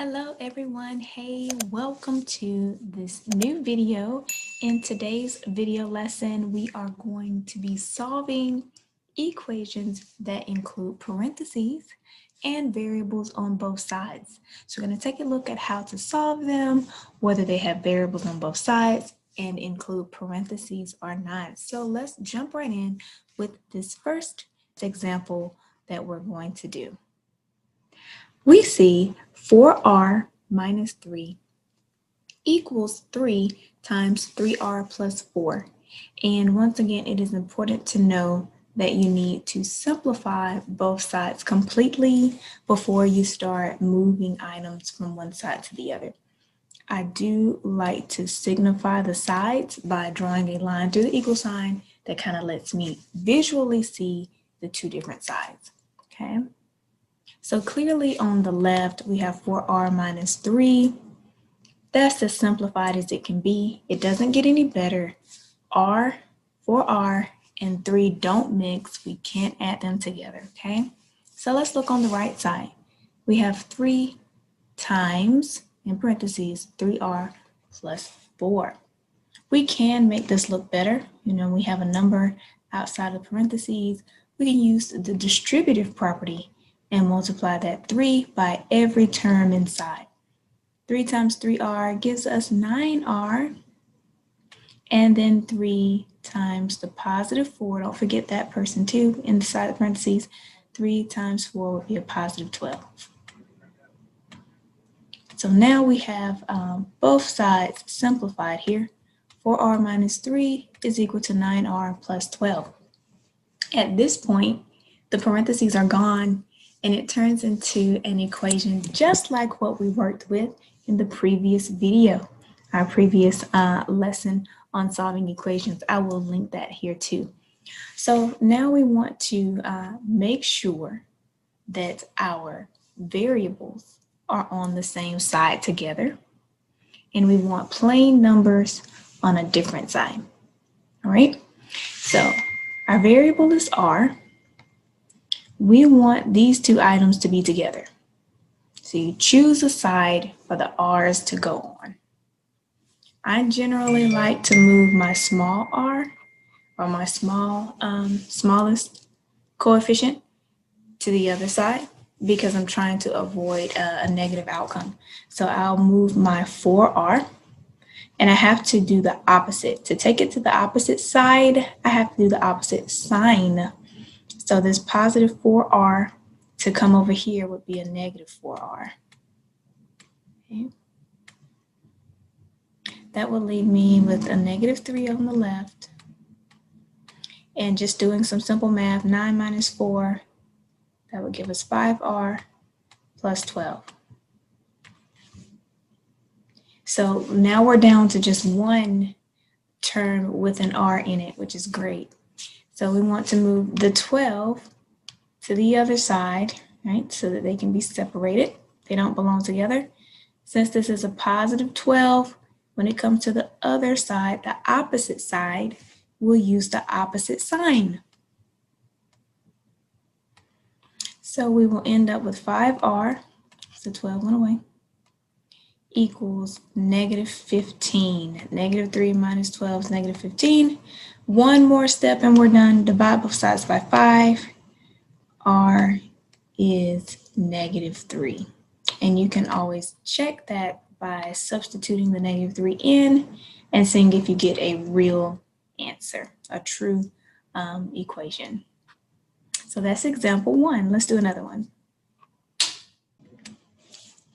Hello everyone. Hey, welcome to this new video. In today's video lesson, we are going to be solving equations that include parentheses and variables on both sides. So we're going to take a look at how to solve them, whether they have variables on both sides and include parentheses or not. So let's jump right in with this first example that we're going to do. We see 4r minus 3 equals 3 times 3r plus 4. And once again, it is important to know that you need to simplify both sides completely before you start moving items from one side to the other. I do like to signify the sides by drawing a line through the equal sign that kind of lets me visually see the two different sides, okay? So clearly on the left, we have 4r minus 3. That's as simplified as it can be. It doesn't get any better. 4r, and 3 don't mix. We can't add them together, okay? So let's look on the right side. We have 3 times, in parentheses, 3r plus 4. We can make this look better. We have a number outside of parentheses. We can use the distributive property and multiply that 3 by every term inside. 3 times 3r gives us 9r, and then 3 times the positive 4, don't forget that person too, inside the parentheses, 3 times 4 would be a positive 12. So now we have both sides simplified here. 4r minus 3 is equal to 9r plus 12. At this point, the parentheses are gone, and it turns into an equation just like what we worked with in the previous video, our previous lesson on solving equations. I will link that here too. So now we want to make sure that our variables are on the same side together, and we want plain numbers on a different side. All right, so our variable is r. We want these two items to be together. So you choose a side for the r's to go on. I generally like to move my small r, or my smallest coefficient, to the other side because I'm trying to avoid a negative outcome. So I'll move my 4r, and I have to do the opposite. To take it to the opposite side, I have to do the opposite sign. So this positive 4r to come over here would be a negative 4r. Okay. That will leave me with a negative 3 on the left. And just doing some simple math, 9 minus 4, that would give us 5r plus 12. So now we're down to just one term with an r in it, which is great. So we want to move the 12 to the other side, right, so that they can be separated. They don't belong together. Since this is a positive 12, when it comes to the other side, the opposite side, we'll use the opposite sign. So we will end up with 5r, so 12 went away, equals negative 15. Negative 3 minus 12 is negative 15. One more step and we're done. Divide both sides by 5. R is negative 3. And you can always check that by substituting the negative 3 in and seeing if you get a real answer, a true equation. So that's example 1. Let's do another one.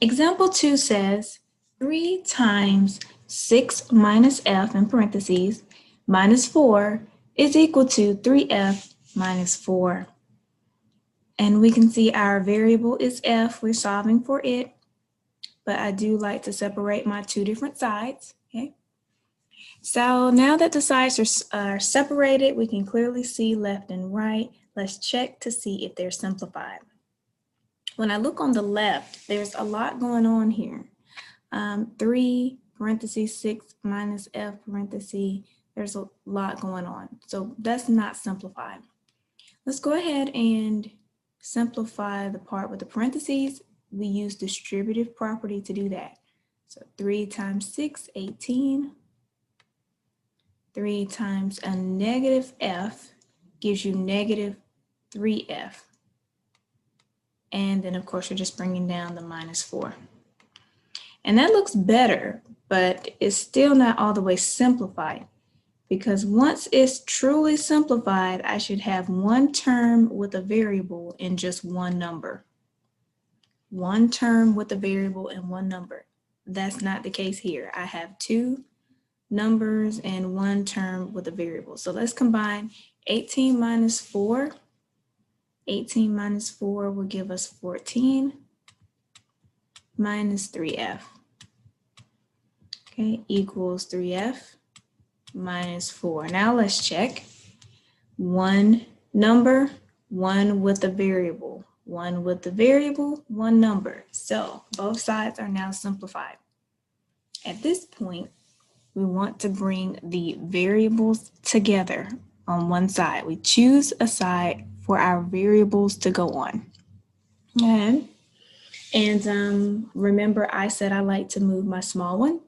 Example 2 says 3 times 6 minus f, in parentheses, minus 4 is equal to 3f minus 4. And we can see our variable is f. We're solving for it. But I do like to separate my two different sides. Okay. So now that the sides are separated, we can clearly see left and right. Let's check to see if they're simplified. When I look on the left, there's a lot going on here. 3 parentheses 6 minus f parentheses, there's a lot going on. So that's not simplified. Let's go ahead and simplify the part with the parentheses we use distributive property to do that. So 3 times 6, 18. 3 times a negative f gives you negative 3f. And then, of course, you're just bringing down the minus 4. And that looks better, but it's still not all the way simplified, because once it's truly simplified, I should have one term with a variable and just one number. One term with a variable and one number. That's not the case here. I have two numbers and one term with a variable. So let's combine 18 minus 4. 18 minus 4 will give us 14 minus 3f. Okay, equals 3f minus 4. Now let's check. One number, one with a variable. One with the variable, one number. So both sides are now simplified. At this point, we want to bring the variables together on one side. We choose a side for our variables to go on. Okay. And remember, I said I like to move my small one.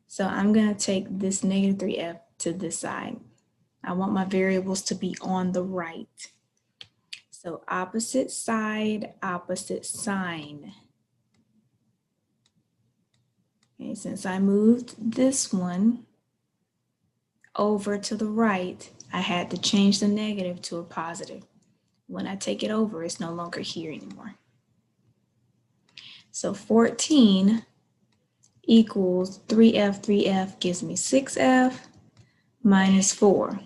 So I'm going to take this negative 3f to this side. I want my variables to be on the right. So opposite side, opposite sign. Okay, since I moved this one over to the right, I had to change the negative to a positive. When I take it over, it's no longer here anymore. So 14 equals 3f, 3f gives me 6f minus 4.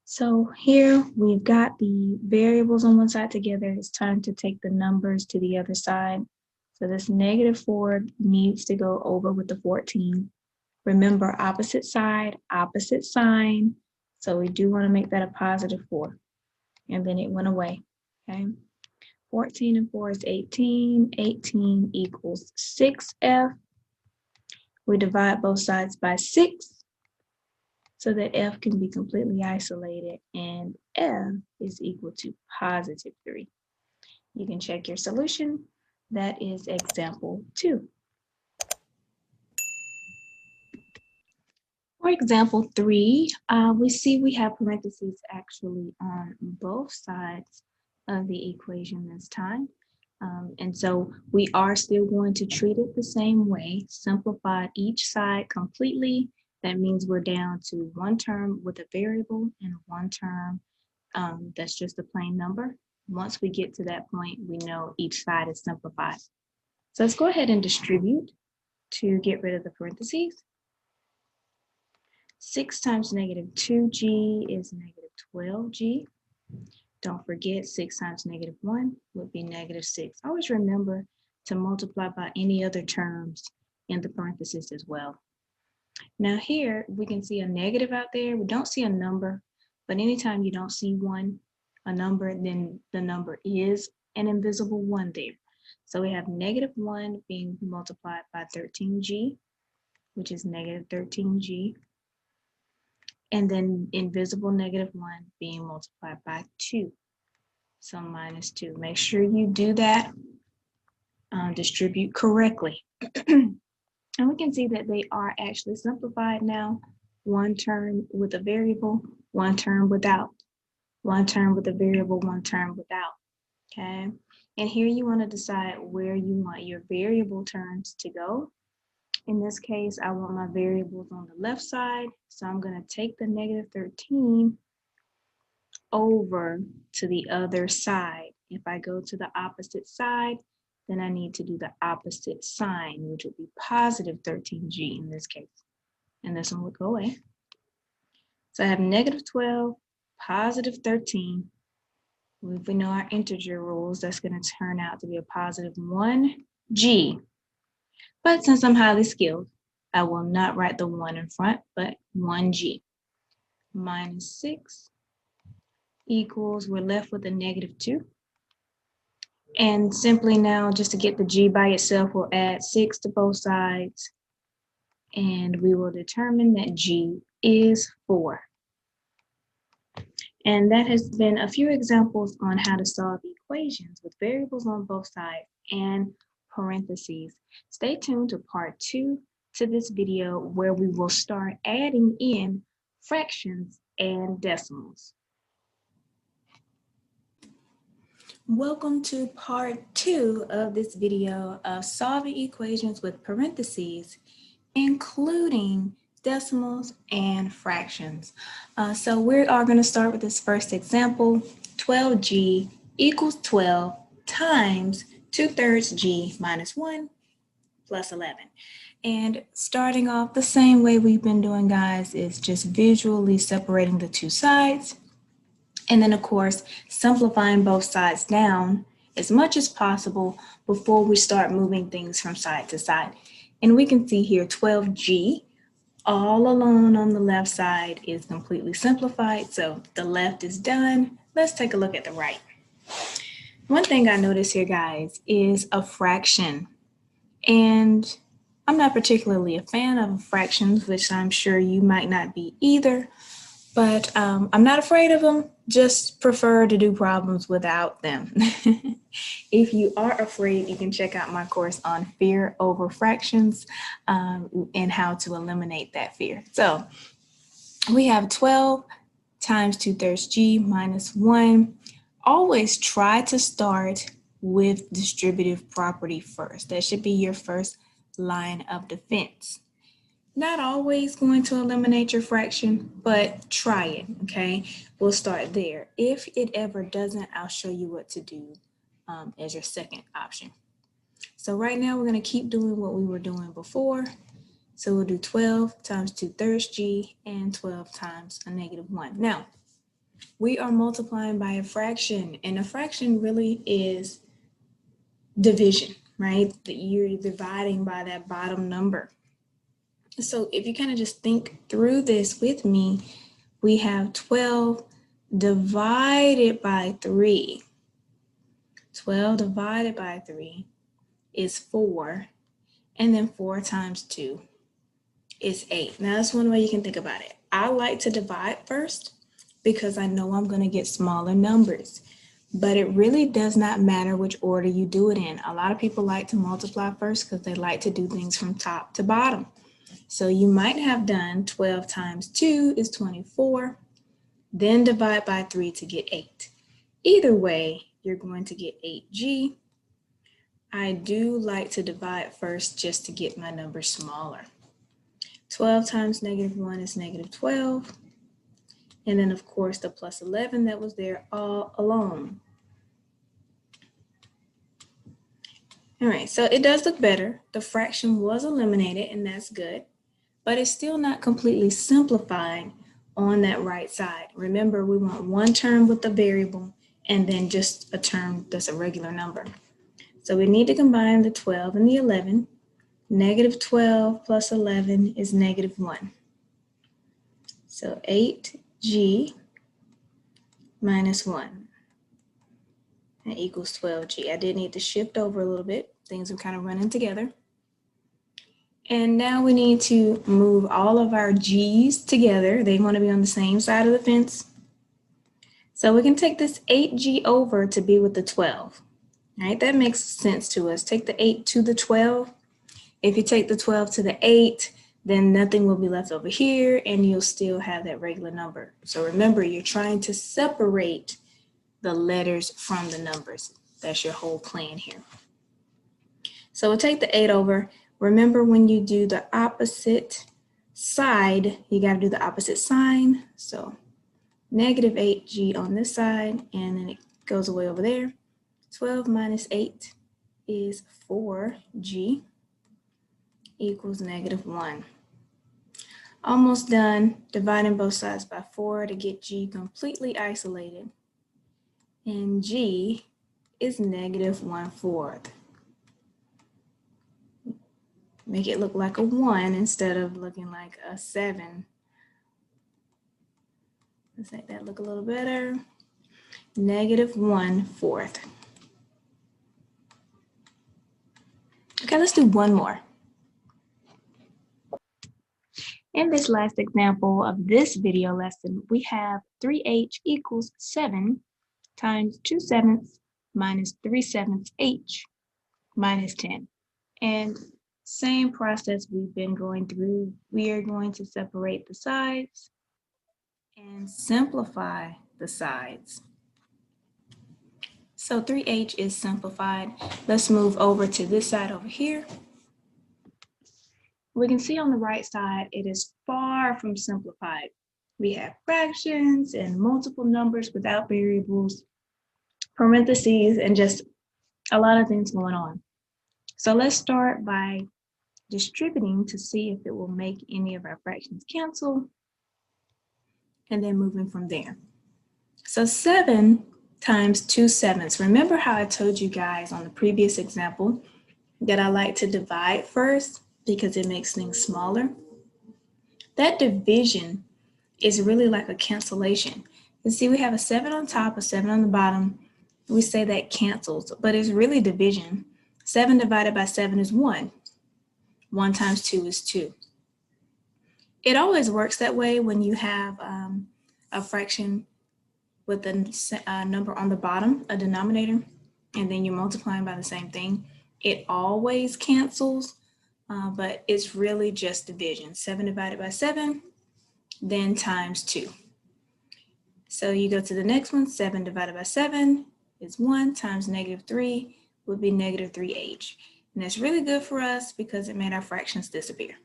So here we've got the variables on one side together. It's time to take the numbers to the other side. So this negative 4 needs to go over with the 14. Remember, opposite side, opposite sign. So we do want to make that a positive 4. And then it went away, okay? 14 and 4 is 18. 18 equals 6f. We divide both sides by 6 so that f can be completely isolated, and f is equal to positive 3. You can check your solution. That is example 2. For example 3, we see we have parentheses actually on both sides of the equation this time. And so we are still going to treat it the same way, simplify each side completely. That means we're down to one term with a variable and one term that's just a plain number. Once we get to that point, we know each side is simplified. So let's go ahead and distribute to get rid of the parentheses. 6 times negative 2g is negative 12g. Don't forget, 6 times negative 1 would be negative 6. Always remember to multiply by any other terms in the parentheses as well. Now here, we can see a negative out there. We don't see a number, but anytime you don't see a number, then the number is an invisible 1 there. So we have negative 1 being multiplied by 13g, which is negative 13g. And then invisible negative 1 being multiplied by 2. So minus 2. Make sure you do that, distribute correctly. And we can see that they are actually simplified now. One term with a variable, one term without. One term with a variable, one term without. Okay. And here you want to decide where you want your variable terms to go. In this case, I want my variables on the left side. So I'm going to take the negative 13 over to the other side. If I go to the opposite side, then I need to do the opposite sign, which would be positive 13g in this case. And this one would go away. So I have negative 12, positive 13. If we know our integer rules, that's going to turn out to be a positive 1g. But since I'm highly skilled, I will not write the 1 in front, but 1g. Minus 6 equals, we're left with a negative 2. And simply now, just to get the g by itself, we'll add 6 to both sides. And we will determine that g is 4. And that has been a few examples on how to solve equations with variables on both sides and parentheses. Stay tuned to part 2 to this video where we will start adding in fractions and decimals. Welcome to part 2 of this video of solving equations with parentheses, including decimals and fractions. So we are going to start with this first example. 12g equals 12 times 2/3 g minus 1 plus 11. And starting off the same way we've been doing, guys, is just visually separating the two sides. And then, of course, simplifying both sides down as much as possible before we start moving things from side to side. And we can see here 12g all alone on the left side is completely simplified. So the left is done. Let's take a look at the right. One thing I notice here, guys, is a fraction. And I'm not particularly a fan of fractions, which I'm sure you might not be either. But I'm not afraid of them, just prefer to do problems without them. If you are afraid, you can check out my course on fear over fractions and how to eliminate that fear. So we have 12 times 2/3 g minus 1. Always try to start with distributive property first. That should be your first line of defense. Not always going to eliminate your fraction, but try it, okay? We'll start there. If it ever doesn't, I'll show you what to do as your second option. So right now we're going to keep doing what we were doing before. So we'll do 12 times 2/3 g and 12 times a negative 1. Now, we are multiplying by a fraction, and a fraction really is division, right? That you're dividing by that bottom number. So if you kind of just think through this with me, we have 12 divided by 3. 12 divided by 3 is 4, and then 4 times 2 is 8. Now that's one way you can think about it. I like to divide first because I know I'm going to get smaller numbers, but it really does not matter which order you do it in. A lot of people like to multiply first because they like to do things from top to bottom. So you might have done 12 times 2 is 24, then divide by 3 to get 8. Either way, you're going to get 8g. I do like to divide first just to get my number smaller. 12 times negative 1 is negative 12. And then, of course, the plus 11 that was there all along. All right, so it does look better. The fraction was eliminated, and that's good. But it's still not completely simplifying on that right side. Remember, we want one term with the variable and then just a term that's a regular number. So we need to combine the 12 and the 11. Negative 12 plus 11 is negative 1. So 8g minus 1. That equals 12g. I did need to shift over a little bit. Things are kind of running together. And now we need to move all of our g's together. They want to be on the same side of the fence. So we can take this 8g over to be with the 12. All right, that makes sense to us. Take the 8 to the 12. If you take the 12 to the 8, then nothing will be left over here and you'll still have that regular number. So remember, you're trying to separate the letters from the numbers. That's your whole plan here. So we'll take the 8 over. Remember, when you do the opposite side, you got to do the opposite sign. So negative 8g on this side, and then it goes away over there. 12 minus 8 is 4g equals negative 1. Almost done. Dividing both sides by 4 to get g completely isolated. And g is negative 1/4. Make it look like a 1 instead of looking like a 7. Let's make that look a little better. Negative 1/4. Okay, let's do one more. In this last example of this video lesson, we have 3h equals 7 times 2/7 minus 3/7 h minus 10. And same process we've been going through. We are going to separate the sides and simplify the sides. So 3h is simplified. Let's move over to this side over here. We can see on the right side, it is far from simplified. We have fractions and multiple numbers without variables, parentheses, and just a lot of things going on. So let's start by distributing to see if it will make any of our fractions cancel, and then moving from there. So 7 times 2/7. Remember how I told you guys on the previous example that I like to divide first because it makes things smaller? That division is really like a cancellation. You see, we have a 7 on top, a 7 on the bottom. We say that cancels, but it's really division. 7 divided by 7 is 1. 1 times 2 is 2. It always works that way when you have a fraction with a number on the bottom, a denominator, and then you're multiplying by the same thing. It always cancels, but it's really just division. 7 divided by 7, then times 2. So you go to the next one, 7 divided by 7 is 1 times -3 would be -3h. And that's really good for us because it made our fractions disappear.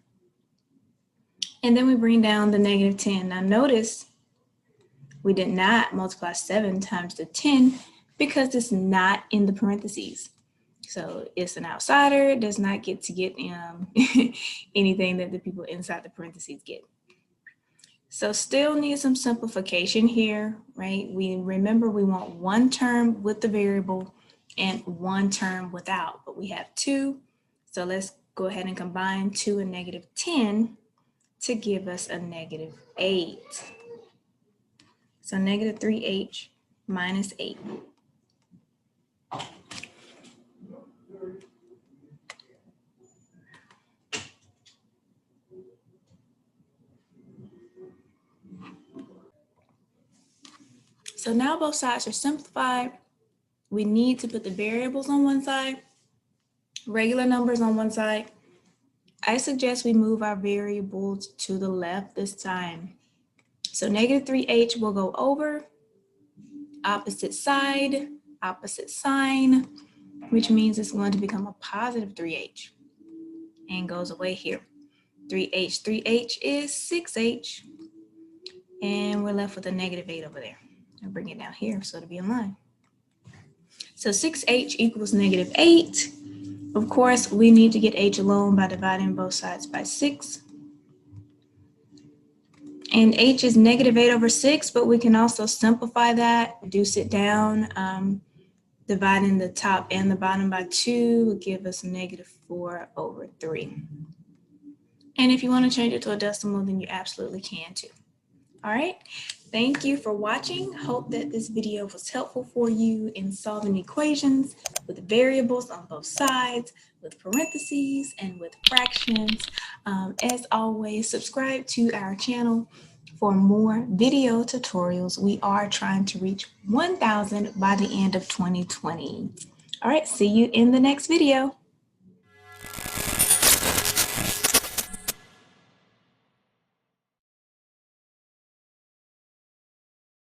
And then we bring down the -10. Now notice we did not multiply 7 times the 10 because it's not in the parentheses. So it's an outsider, it does not get anything that the people inside the parentheses get. So still need some simplification here, right? We remember we want one term with the variable and one term without, but we have 2. So let's go ahead and combine 2 and -10 to give us a -8. So -3h minus 8. So now both sides are simplified. We need to put the variables on one side, regular numbers on one side. I suggest we move our variables to the left this time. So -3h will go over, opposite side, opposite sign, which means it's going to become a positive 3h and goes away here. 3h is 6h, and we're left with a -8 over there. I'll bring it down here so to be in line. So 6h equals -8. Of course, we need to get h alone by dividing both sides by 6. And h is -8 over 6, but we can also simplify that, reduce it down. Dividing the top and the bottom by 2 will give us -4 over 3. And if you want to change it to a decimal, then you absolutely can too. All right, thank you for watching. Hope that this video was helpful for you in solving equations with variables on both sides, with parentheses, and with fractions. As always, subscribe to our channel for more video tutorials. We are trying to reach 1,000 by the end of 2020. All right, see you in the next video.